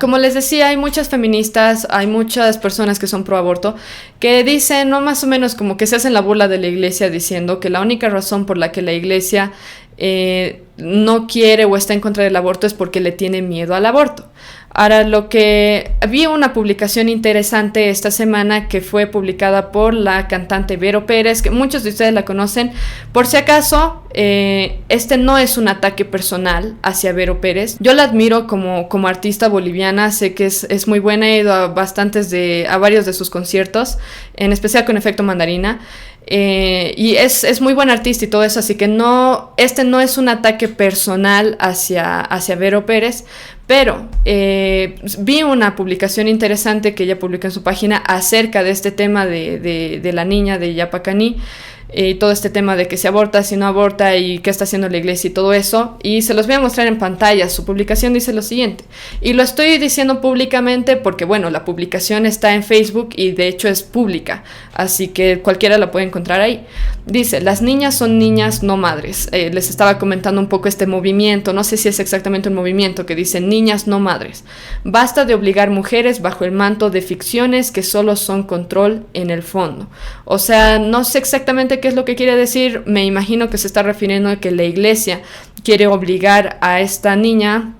Como les decía, hay muchas feministas, hay muchas personas que son pro aborto, que dicen, no, más o menos como que se hacen la burla de la iglesia diciendo que la única razón por la que la iglesia no quiere o está en contra del aborto es porque le tiene miedo al aborto. Ahora, vi una publicación interesante esta semana que fue publicada por la cantante Vero Pérez, que muchos de ustedes la conocen. Por si acaso, este no es un ataque personal hacia Vero Pérez. Yo la admiro como artista boliviana, sé que es muy buena, he ido a varios de sus conciertos, en especial con Efecto Mandarina. Y es muy buen artista y todo eso, así que este no es un ataque personal hacia Vero Pérez, pero vi una publicación interesante que ella publicó en su página acerca de este tema de la niña de Yapacaní, y todo este tema de que se aborta, si no aborta y qué está haciendo la iglesia y todo eso, y se los voy a mostrar en pantalla. Su publicación dice lo siguiente, y lo estoy diciendo públicamente porque bueno, la publicación está en Facebook y de hecho es pública, así que cualquiera la puede encontrar ahí. Dice: las niñas son niñas, no madres. Les estaba comentando un poco este movimiento, no sé si es exactamente un movimiento que dice niñas, no madres. Basta de obligar mujeres bajo el manto de ficciones que solo son control en el fondo. O sea, no sé exactamente qué es lo que quiere decir, me imagino que se está refiriendo a que la iglesia quiere obligar a esta niña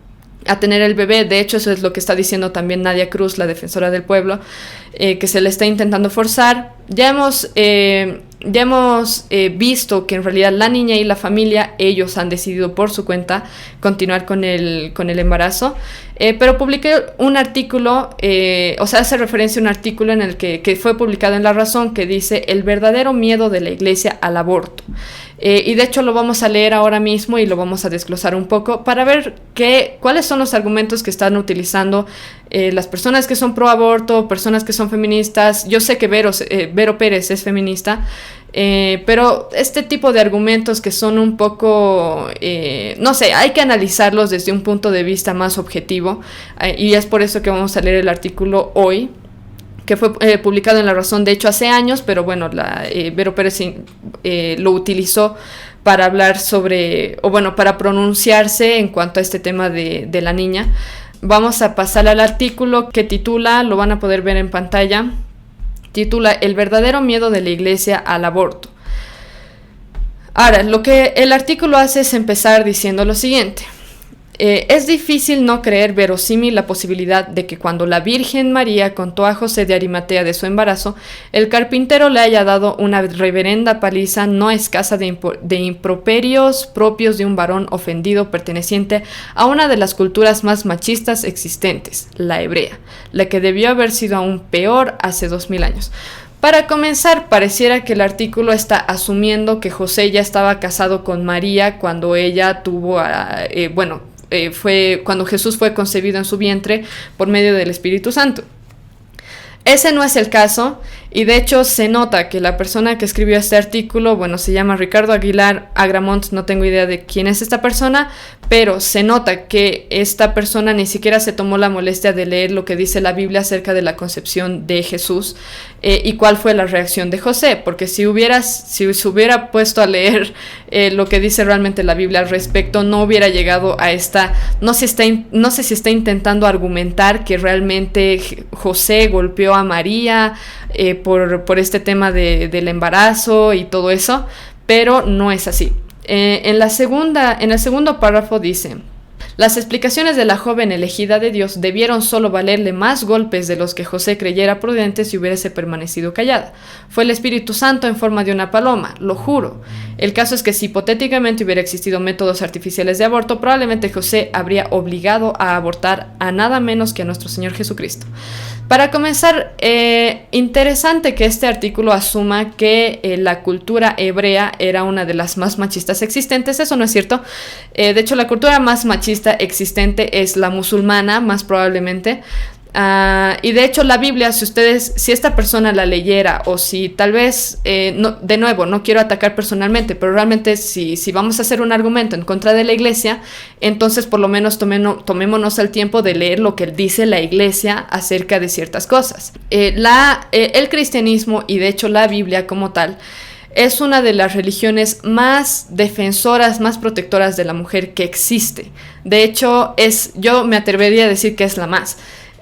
a tener el bebé. De hecho, eso es lo que está diciendo también Nadia Cruz, la defensora del pueblo, que se le está intentando forzar. Ya hemos visto que en realidad la niña y la familia, ellos han decidido por su cuenta continuar con el embarazo, pero publiqué un artículo, hace referencia a un artículo en el que fue publicado en La Razón, que dice: el verdadero miedo de la iglesia al aborto. Y de hecho lo vamos a leer ahora mismo y lo vamos a desglosar un poco para ver cuáles son los argumentos que están utilizando las personas que son pro aborto, personas que son feministas. Yo sé que Vero Pérez es feminista, pero este tipo de argumentos que son un poco, no sé, hay que analizarlos desde un punto de vista más objetivo, y es por eso que vamos a leer el artículo hoy, que fue publicado en La Razón, de hecho hace años, pero bueno, Vero Pérez lo utilizó para hablar para pronunciarse en cuanto a este tema de la niña. Vamos a pasar al artículo que titula, lo van a poder ver en pantalla, titula: el verdadero miedo de la iglesia al aborto. Ahora, lo que el artículo hace es empezar diciendo lo siguiente: es difícil no creer verosímil la posibilidad de que cuando la Virgen María contó a José de Arimatea de su embarazo, el carpintero le haya dado una reverenda paliza no escasa de improperios propios de un varón ofendido perteneciente a una de las culturas más machistas existentes, la hebrea, la que debió haber sido aún peor hace 2000 años. Para comenzar, pareciera que el artículo está asumiendo que José ya estaba casado con María cuando ella tuvo fue cuando Jesús fue concebido en su vientre por medio del Espíritu Santo. Ese no es el caso, y de hecho se nota que la persona que escribió este artículo, se llama Ricardo Aguilar Agramont, no tengo idea de quién es esta persona, pero se nota que esta persona ni siquiera se tomó la molestia de leer lo que dice la Biblia acerca de la concepción de Jesús, y cuál fue la reacción de José, porque si se hubiera puesto a leer lo que dice realmente la Biblia al respecto, no hubiera llegado a esta, no sé si está intentando argumentar que realmente José golpeó a María por este tema del embarazo y todo eso, pero no es así. En el segundo párrafo dice: las explicaciones de la joven elegida de Dios debieron solo valerle más golpes de los que José creyera prudente si hubiese permanecido callada. Fue el Espíritu Santo en forma de una paloma, lo juro. El caso es que si hipotéticamente hubiera existido métodos artificiales de aborto, probablemente José habría obligado a abortar a nada menos que a nuestro Señor Jesucristo. Para comenzar, interesante que este artículo asuma que la cultura hebrea era una de las más machistas existentes. Eso no es cierto. De hecho, la cultura más machista existente es la musulmana, más probablemente. Y de hecho la Biblia, si esta persona la leyera, o si tal vez, de nuevo, no quiero atacar personalmente, pero realmente si vamos a hacer un argumento en contra de la iglesia, entonces por lo menos tomémonos el tiempo de leer lo que dice la iglesia acerca de ciertas cosas. El cristianismo, y de hecho la Biblia como tal, es una de las religiones más defensoras, más protectoras de la mujer que existe. De hecho, yo me atrevería a decir que es la más.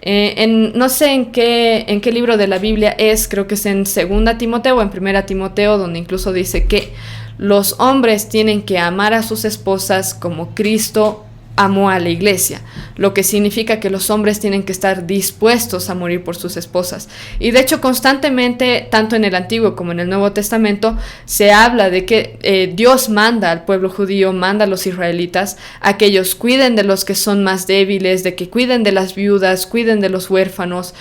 No sé en qué libro de la Biblia es, creo que es en 2 Timoteo o en 1 Timoteo, donde incluso dice que los hombres tienen que amar a sus esposas como Cristo amó a la iglesia, lo que significa que los hombres tienen que estar dispuestos a morir por sus esposas. Y de hecho constantemente, tanto en el Antiguo como en el Nuevo Testamento, se habla de que Dios manda al pueblo judío, manda a los israelitas a que ellos cuiden de los que son más débiles, de que cuiden de las viudas, cuiden de los huérfanos.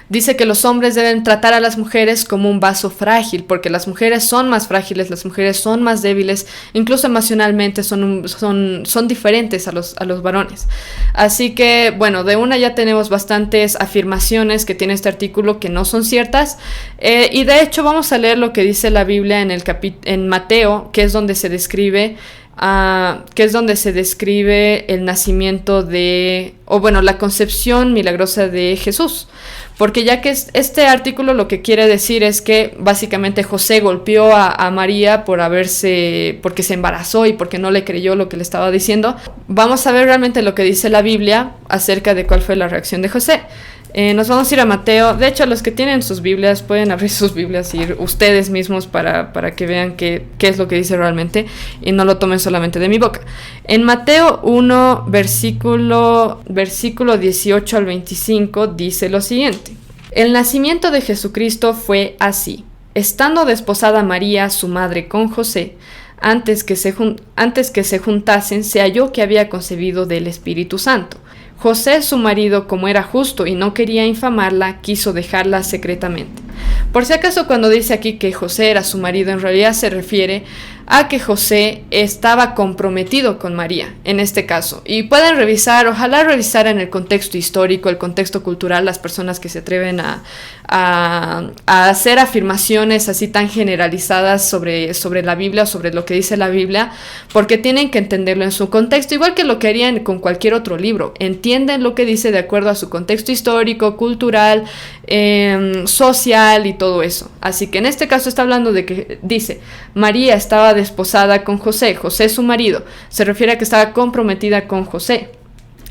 Dice que los hombres deben tratar a las mujeres como un vaso frágil, porque las mujeres son más frágiles, las mujeres son más débiles, incluso emocionalmente son diferentes a los varones. Así que, bueno, de una ya tenemos bastantes afirmaciones que tiene este artículo que no son ciertas, y de hecho vamos a leer lo que dice la Biblia en Mateo, que es donde se describe el nacimiento la concepción milagrosa de Jesús. Porque ya que este artículo lo que quiere decir es que básicamente José golpeó a María porque se embarazó y porque no le creyó lo que le estaba diciendo. Vamos a ver realmente lo que dice la Biblia acerca de cuál fue la reacción de José. Nos vamos a ir a Mateo. De hecho, los que tienen sus Biblias pueden abrir sus Biblias y ir ustedes mismos para que vean qué es lo que dice realmente y no lo tomen solamente de mi boca. En Mateo 1, versículo 18 al 25 dice lo siguiente: El nacimiento de Jesucristo fue así. Estando desposada María, su madre, con José, antes que se juntasen, se halló que había concebido del Espíritu Santo. José, su marido, como era justo y no quería infamarla, quiso dejarla secretamente. Por si acaso, cuando dice aquí que José era su marido, en realidad se refiere a que José estaba comprometido con María, en este caso. Y pueden ojalá revisar en el contexto histórico, el contexto cultural, las personas que se atreven a hacer afirmaciones así tan generalizadas sobre la Biblia, sobre lo que dice la Biblia, porque tienen que entenderlo en su contexto, igual que lo que harían con cualquier otro libro. Entienden lo que dice de acuerdo a su contexto histórico, cultural, social y todo eso. Así que en este caso está hablando de que dice, María estaba desposada con José, José su marido, se refiere a que estaba comprometida con José.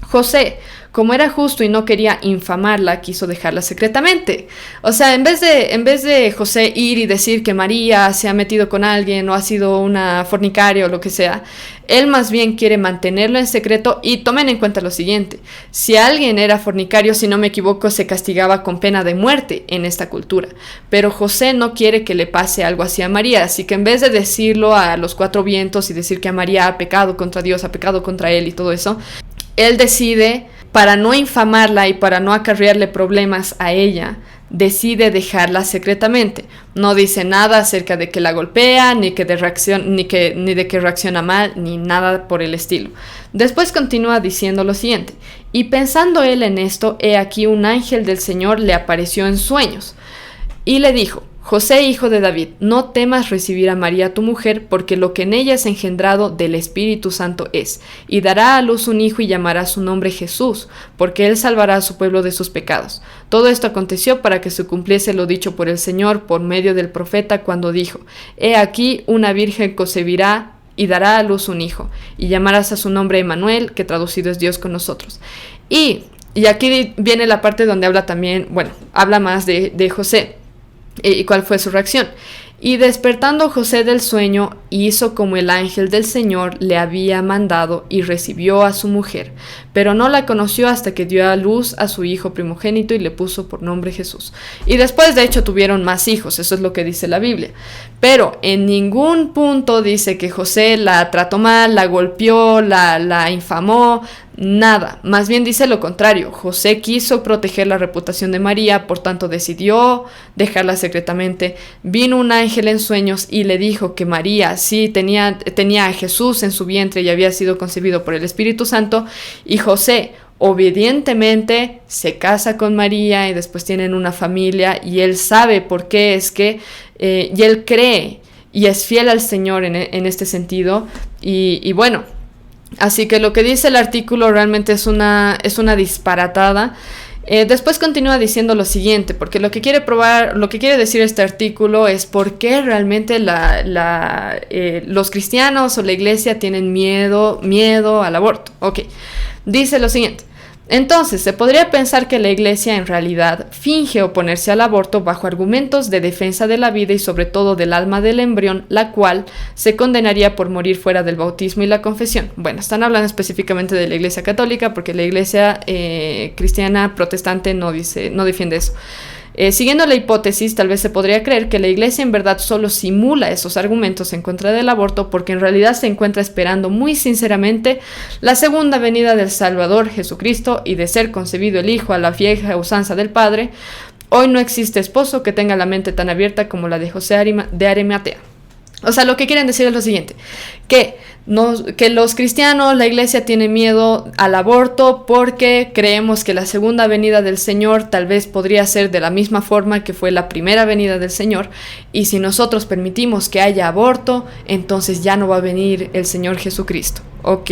José, como era justo y no quería infamarla, quiso dejarla secretamente. O sea, en vez de José ir y decir que María se ha metido con alguien o ha sido una fornicaria o lo que sea, él más bien quiere mantenerlo en secreto. Y tomen en cuenta lo siguiente: si alguien era fornicario, si no me equivoco, se castigaba con pena de muerte en esta cultura. Pero José no quiere que le pase algo así a María, así que en vez de decirlo a los cuatro vientos y decir que a María ha pecado contra Dios, ha pecado contra él y todo eso, él decide, para no infamarla y para no acarrearle problemas a ella, decide dejarla secretamente. No dice nada acerca de que la golpea, ni de que reacciona mal, ni nada por el estilo. Después continúa diciendo lo siguiente: y pensando él en esto, he aquí un ángel del Señor le apareció en sueños y le dijo: José, hijo de David, no temas recibir a María tu mujer, porque lo que en ella es engendrado del Espíritu Santo es, y dará a luz un hijo y llamará su nombre Jesús, porque él salvará a su pueblo de sus pecados. Todo esto aconteció para que se cumpliese lo dicho por el Señor por medio del profeta, cuando dijo: He aquí una virgen concebirá y dará a luz un hijo, y llamarás a su nombre Emmanuel, que traducido es Dios con nosotros. Y aquí viene la parte donde habla más de José. ¿Y cuál fue su reacción? Y despertando José del sueño, hizo como el ángel del Señor le había mandado y recibió a su mujer, pero no la conoció hasta que dio a luz a su hijo primogénito y le puso por nombre Jesús. Y después, de hecho, tuvieron más hijos, eso es lo que dice la Biblia. Pero en ningún punto dice que José la trató mal, la golpeó, la infamó, nada. Más bien dice lo contrario: José quiso proteger la reputación de María, por tanto decidió dejarla secretamente. Vino un ángel en sueños y le dijo que María sí tenía a Jesús en su vientre y había sido concebido por el Espíritu Santo, y José obedientemente se casa con María y después tienen una familia, y él sabe por qué es que y él cree y es fiel al Señor en este sentido. Y bueno, así que lo que dice el artículo realmente es una disparatada. Después continúa diciendo lo siguiente, porque lo que quiere decir este artículo es por qué realmente los cristianos o la iglesia tienen miedo al aborto. Ok, dice lo siguiente. Entonces, se podría pensar que la Iglesia en realidad finge oponerse al aborto bajo argumentos de defensa de la vida y sobre todo del alma del embrión, la cual se condenaría por morir fuera del bautismo y la confesión. Bueno, están hablando específicamente de la Iglesia católica porque la Iglesia cristiana protestante no defiende eso. Siguiendo la hipótesis, tal vez se podría creer que la Iglesia en verdad solo simula esos argumentos en contra del aborto porque en realidad se encuentra esperando muy sinceramente la segunda venida del Salvador Jesucristo y de ser concebido el Hijo a la vieja usanza del Padre. Hoy no existe esposo que tenga la mente tan abierta como la de José de Arimatea. O sea, lo que quieren decir es lo siguiente, que los cristianos, la iglesia tiene miedo al aborto porque creemos que la segunda venida del Señor tal vez podría ser de la misma forma que fue la primera venida del Señor, y si nosotros permitimos que haya aborto, entonces ya no va a venir el Señor Jesucristo. Ok,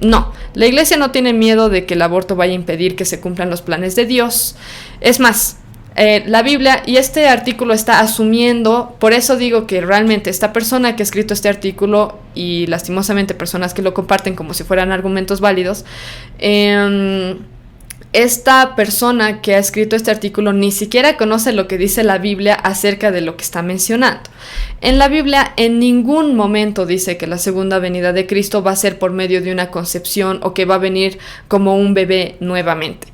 no, la iglesia no tiene miedo de que el aborto vaya a impedir que se cumplan los planes de Dios. Es más, la Biblia, y este artículo está asumiendo, por eso digo que realmente esta persona que ha escrito este artículo, y lastimosamente personas que lo comparten como si fueran argumentos válidos, esta persona que ha escrito este artículo ni siquiera conoce lo que dice la Biblia acerca de lo que está mencionando. En la Biblia en ningún momento dice que la segunda venida de Cristo va a ser por medio de una concepción o que va a venir como un bebé nuevamente.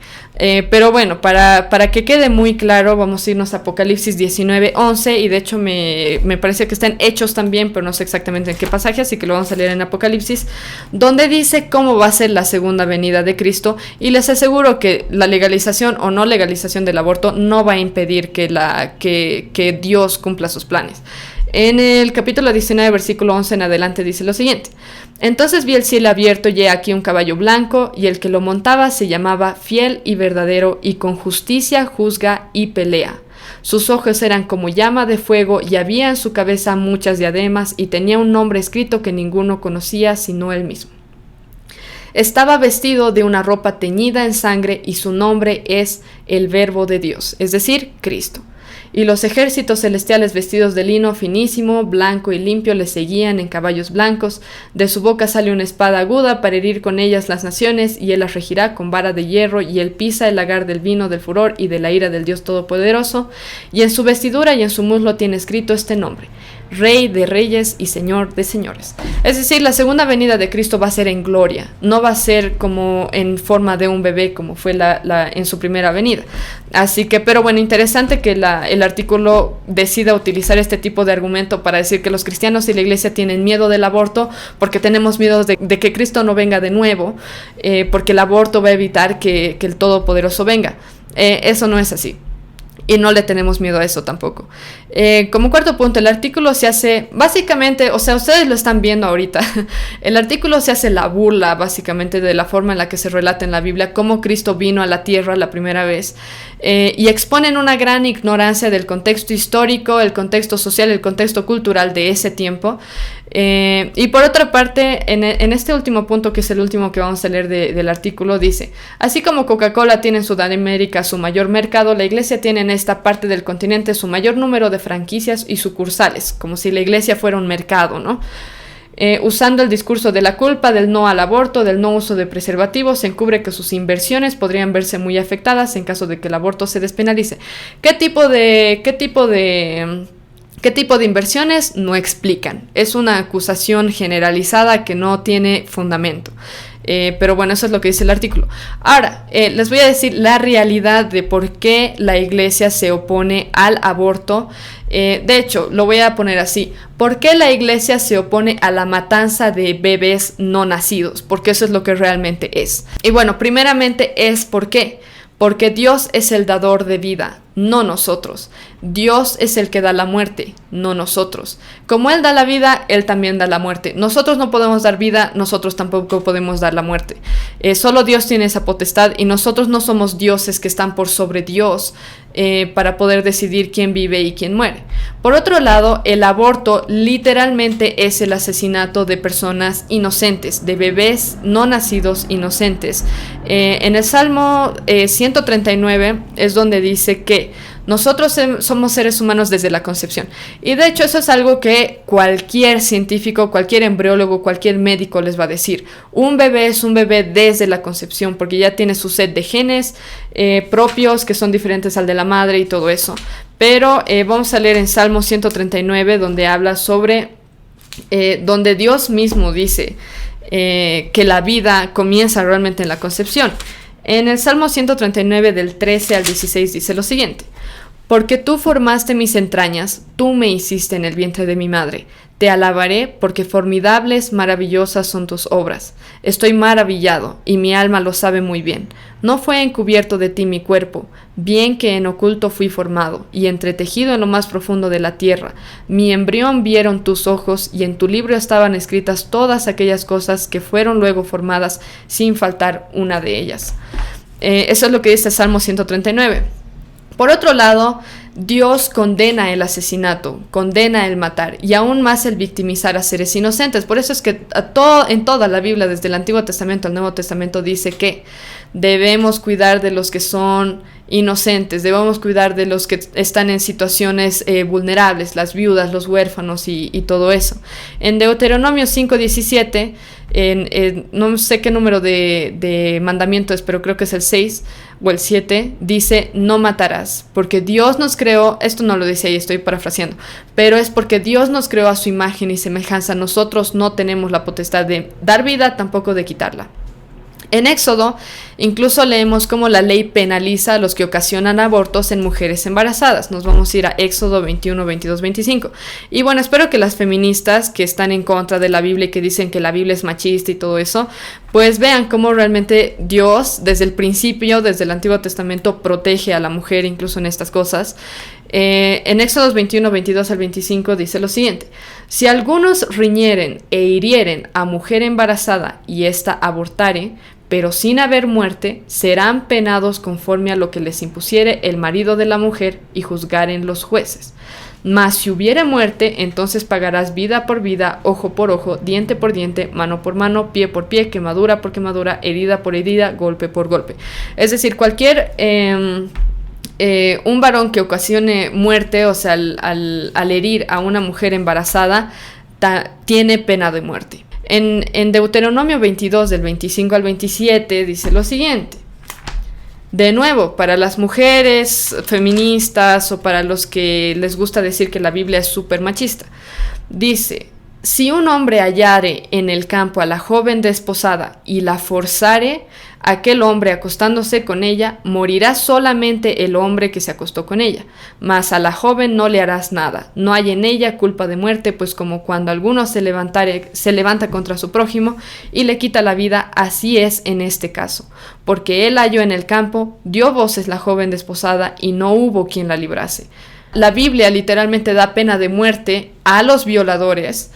Pero bueno, para que quede muy claro, vamos a irnos a Apocalipsis 19:11, y de hecho me parece que está en Hechos también, pero no sé exactamente en qué pasaje, así que lo vamos a leer en Apocalipsis, donde dice cómo va a ser la segunda venida de Cristo, y les aseguro que la legalización o no legalización del aborto no va a impedir que Dios cumpla sus planes. En el capítulo 19, versículo 11 en adelante dice lo siguiente: entonces vi el cielo abierto y he aquí un caballo blanco, y el que lo montaba se llamaba Fiel y Verdadero, y con justicia juzga y pelea. Sus ojos eran como llama de fuego, y había en su cabeza muchas diademas, y tenía un nombre escrito que ninguno conocía sino él mismo. Estaba vestido de una ropa teñida en sangre, y su nombre es el Verbo de Dios, es decir, Cristo. Y los ejércitos celestiales vestidos de lino finísimo, blanco y limpio le seguían en caballos blancos. De su boca sale una espada aguda para herir con ellas las naciones, y él las regirá con vara de hierro, y él pisa el lagar del vino del furor y de la ira del Dios Todopoderoso. Y en su vestidura y en su muslo tiene escrito este nombre: Rey de Reyes y Señor de Señores. Es decir, la segunda venida de Cristo va a ser en gloria, no va a ser como en forma de un bebé como fue en su primera venida. Así que, pero bueno, interesante que el artículo decida utilizar este tipo de argumento para decir que los cristianos y la iglesia tienen miedo del aborto porque tenemos miedo de que Cristo no venga de nuevo, porque el aborto va a evitar que el Todopoderoso venga. Eso no es así. Y no le tenemos miedo a eso tampoco. Como cuarto punto, el artículo se hace básicamente, o sea, ustedes lo están viendo ahorita, el artículo se hace la burla básicamente de la forma en la que se relata en la Biblia cómo Cristo vino a la tierra la primera vez, y exponen una gran ignorancia del contexto histórico, el contexto social, el contexto cultural de ese tiempo. Y por otra parte, en este último punto, que es el último que vamos a leer del artículo, dice: así como Coca-Cola tiene en Sudamérica su mayor mercado, la iglesia tiene en esta parte del continente su mayor número de franquicias y sucursales, como si la iglesia fuera un mercado, ¿no? Usando el discurso de la culpa, del no al aborto, del no uso de preservativos, se encubre que sus inversiones podrían verse muy afectadas en caso de que el aborto se despenalice. ¿Qué tipo de inversiones? No explican. Es una acusación generalizada que no tiene fundamento. Pero bueno, eso es lo que dice el artículo. Ahora, les voy a decir la realidad de por qué la iglesia se opone al aborto. De hecho, lo voy a poner así: ¿por qué la iglesia se opone a la matanza de bebés no nacidos? Porque eso es lo que realmente es. Y bueno, primeramente es ¿por qué? Porque Dios es el dador de vida. no nosotros. Dios es el que da la muerte, no nosotros. Como Él da la vida, Él también da la muerte. Nosotros no podemos dar vida, nosotros tampoco podemos dar la muerte. Solo Dios tiene esa potestad y nosotros no somos dioses que están por sobre Dios para poder decidir quién vive y quién muere. Por otro lado, el aborto literalmente es el asesinato de personas inocentes, de bebés no nacidos inocentes. En el Salmo 139 es donde dice que nosotros somos seres humanos desde la concepción. Y de hecho eso es algo que cualquier científico, cualquier embriólogo, cualquier médico les va a decir. Un bebé es un bebé desde la concepción porque ya tiene su set de genes propios que son diferentes al de la madre y todo eso. Pero vamos a leer en Salmo 139 donde habla sobre, donde Dios mismo dice que la vida comienza realmente en la concepción. En el Salmo 139 del 13 al 16 dice lo siguiente: porque tú formaste mis entrañas, tú me hiciste en el vientre de mi madre. Te alabaré porque formidables, maravillosas son tus obras. Estoy maravillado, y mi alma lo sabe muy bien. No fue encubierto de ti mi cuerpo, bien que en oculto fui formado, y entretejido en lo más profundo de la tierra. Mi embrión vieron tus ojos, y en tu libro estaban escritas todas aquellas cosas que fueron luego formadas, sin faltar una de ellas. Eso es lo que dice Salmo 139. Por otro lado, Dios condena el asesinato, condena el matar y aún más el victimizar a seres inocentes. Por eso es que en toda la Biblia, desde el Antiguo Testamento al Nuevo Testamento, dice que debemos cuidar de los que son inocentes, debemos cuidar de los que están en situaciones vulnerables, las viudas, los huérfanos y todo eso. En Deuteronomio 5:17, no sé qué número de mandamiento es, pero creo que es el 6 o el 7, dice: no matarás, porque Dios nos creó, esto no lo dice ahí, estoy parafraseando, pero es porque Dios nos creó a su imagen y semejanza. Nosotros no tenemos la potestad de dar vida, tampoco de quitarla. En Éxodo, incluso leemos cómo la ley penaliza a los que ocasionan abortos en mujeres embarazadas. Nos vamos a ir a Éxodo 21, 22, 25. Y bueno, espero que las feministas que están en contra de la Biblia y que dicen que la Biblia es machista y todo eso, pues vean cómo realmente Dios, desde el principio, desde el Antiguo Testamento, protege a la mujer incluso en estas cosas. En Éxodo 21, 22 al 25 dice lo siguiente: si algunos riñeren e hirieren a mujer embarazada y ésta abortare, pero sin haber muerte, serán penados conforme a lo que les impusiere el marido de la mujer y juzgaren los jueces. Mas si hubiere muerte, entonces pagarás vida por vida, ojo por ojo, diente por diente, mano por mano, pie por pie, quemadura por quemadura, herida por herida, golpe por golpe. Es decir, cualquier un varón que ocasione muerte, o sea, al herir a una mujer embarazada, tiene pena de muerte. En Deuteronomio 22, del 25 al 27, dice lo siguiente: de nuevo, para las mujeres feministas o para los que les gusta decir que la Biblia es súper machista, dice: si un hombre hallare en el campo a la joven desposada y la forzare, aquel hombre acostándose con ella, morirá solamente el hombre que se acostó con ella, mas a la joven no le harás nada, no hay en ella culpa de muerte, pues como cuando alguno se levanta contra su prójimo y le quita la vida, así es en este caso, porque él halló en el campo, dio voces la joven desposada y no hubo quien la librase. La Biblia literalmente da pena de muerte a los violadores.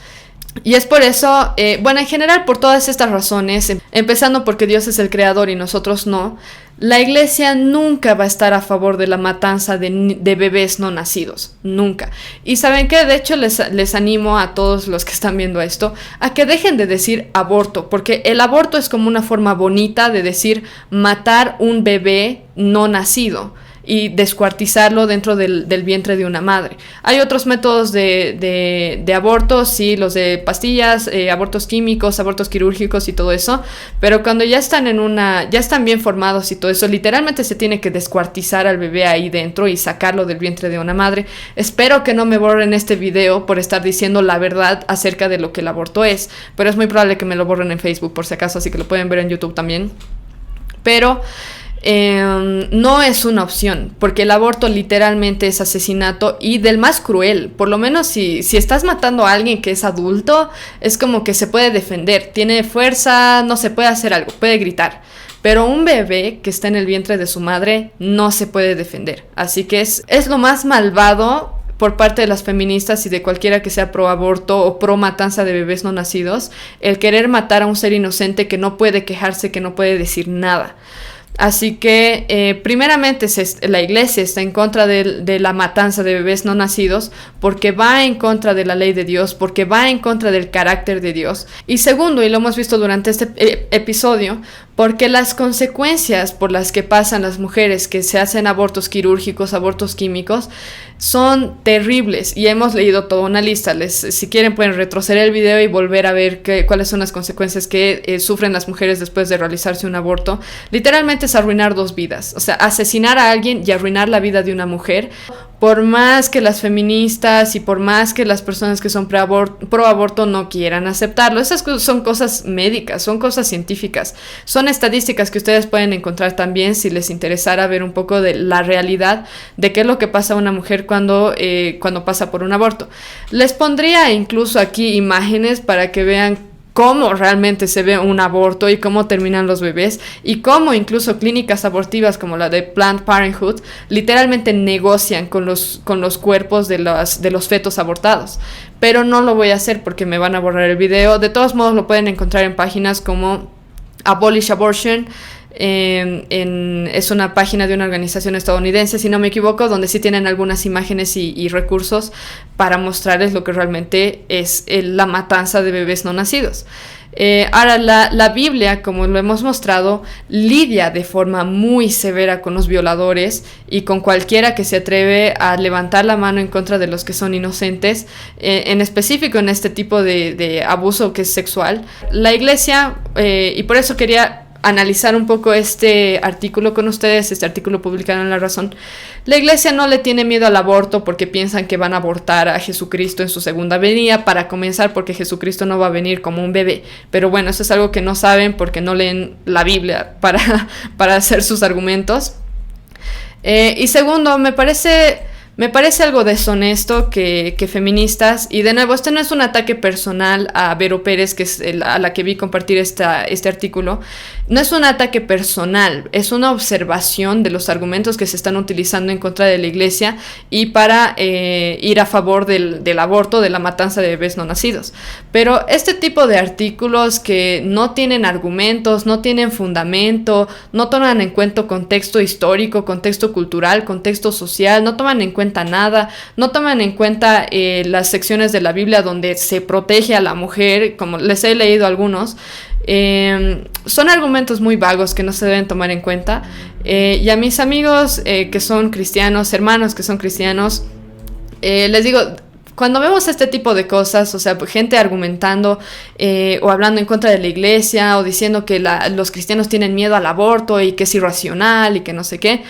Y es por eso, en general por todas estas razones, empezando porque Dios es el creador y nosotros no, la iglesia nunca va a estar a favor de la matanza de bebés no nacidos, nunca. Y ¿saben qué? De hecho les animo a todos los que están viendo esto a que dejen de decir aborto, porque el aborto es como una forma bonita de decir matar un bebé no nacido y descuartizarlo dentro del vientre de una madre. Hay otros métodos de abortos, sí, los de pastillas, abortos químicos, abortos quirúrgicos y todo eso, pero cuando ya están ya están bien formados y todo eso, literalmente se tiene que descuartizar al bebé ahí dentro y sacarlo del vientre de una madre. Espero que no me borren este video por estar diciendo la verdad acerca de lo que el aborto es, pero es muy probable que me lo borren en Facebook por si acaso, así que lo pueden ver en YouTube también. Pero no es una opción, porque el aborto literalmente es asesinato y del más cruel. Por lo menos si estás matando a alguien que es adulto, es como que se puede defender, tiene fuerza, no se puede hacer algo, puede gritar. pero un bebé que está en el vientre de su madre no se puede defender. Así que es lo más malvado por parte de las feministas y de cualquiera que sea pro aborto o pro matanza de bebés no nacidos, el querer matar a un ser inocente que no puede quejarse, que no puede decir nada. Así que primeramente la iglesia está en contra de la matanza de bebés no nacidos porque va en contra de la ley de Dios, porque va en contra del carácter de Dios. Y segundo, y lo hemos visto durante este episodio, porque las consecuencias por las que pasan las mujeres que se hacen abortos quirúrgicos, abortos químicos, son terribles. Y hemos leído toda una lista. Si quieren pueden retroceder el video y volver a ver cuáles son las consecuencias que sufren las mujeres después de realizarse un aborto. Literalmente es arruinar 2 vidas. O sea, asesinar a alguien y arruinar la vida de una mujer. Por más que las feministas y por más que las personas que son pro aborto no quieran aceptarlo, esas son cosas médicas, son cosas científicas, son estadísticas que ustedes pueden encontrar también si les interesara ver un poco de la realidad de qué es lo que pasa a una mujer cuando pasa por un aborto. Les pondría incluso aquí imágenes para que vean cómo realmente se ve un aborto y cómo terminan los bebés y cómo incluso clínicas abortivas como la de Planned Parenthood literalmente negocian con los cuerpos de los fetos abortados. Pero no lo voy a hacer porque me van a borrar el video. De todos modos lo pueden encontrar en páginas como Abolish Abortion. Es una página de una organización estadounidense, si no me equivoco, donde sí tienen algunas imágenes y recursos para mostrarles lo que realmente es la matanza de bebés no nacidos. Ahora, la Biblia, como lo hemos mostrado, lidia de forma muy severa con los violadores y con cualquiera que se atreve a levantar la mano en contra de los que son inocentes, en específico en este tipo de abuso que es sexual. La iglesia, y por eso quería analizar un poco este artículo con ustedes, este artículo publicado en La Razón. La iglesia no le tiene miedo al aborto porque piensan que van a abortar a Jesucristo en su segunda venida, para comenzar porque Jesucristo no va a venir como un bebé. Pero bueno, eso es algo que no saben porque no leen la Biblia para hacer sus argumentos. Y segundo, me parece algo deshonesto que feministas, y de nuevo, este no es un ataque personal a Vero Pérez, que es a la que vi compartir este artículo, no es un ataque personal, es una observación de los argumentos que se están utilizando en contra de la iglesia y para ir a favor del aborto, de la matanza de bebés no nacidos. Pero este tipo de artículos que no tienen argumentos, no tienen fundamento, no toman en cuenta contexto histórico, contexto cultural, contexto social, no toman en cuenta nada, no toman en cuenta las secciones de la Biblia donde se protege a la mujer, como les he leído algunos, son argumentos muy vagos que no se deben tomar en cuenta. Y a mis amigos que son cristianos, hermanos que son cristianos, les digo, cuando vemos este tipo de cosas, o sea, gente argumentando o hablando en contra de la iglesia o diciendo que los cristianos tienen miedo al aborto y que es irracional y que no sé qué,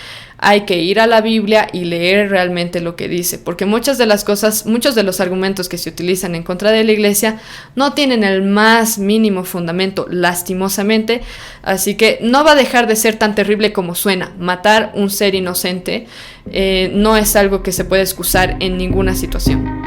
hay que ir a la Biblia y leer realmente lo que dice, porque muchos de los argumentos que se utilizan en contra de la iglesia no tienen el más mínimo fundamento, lastimosamente. Así que no va a dejar de ser tan terrible como suena. Matar un ser inocente no es algo que se puede excusar en ninguna situación.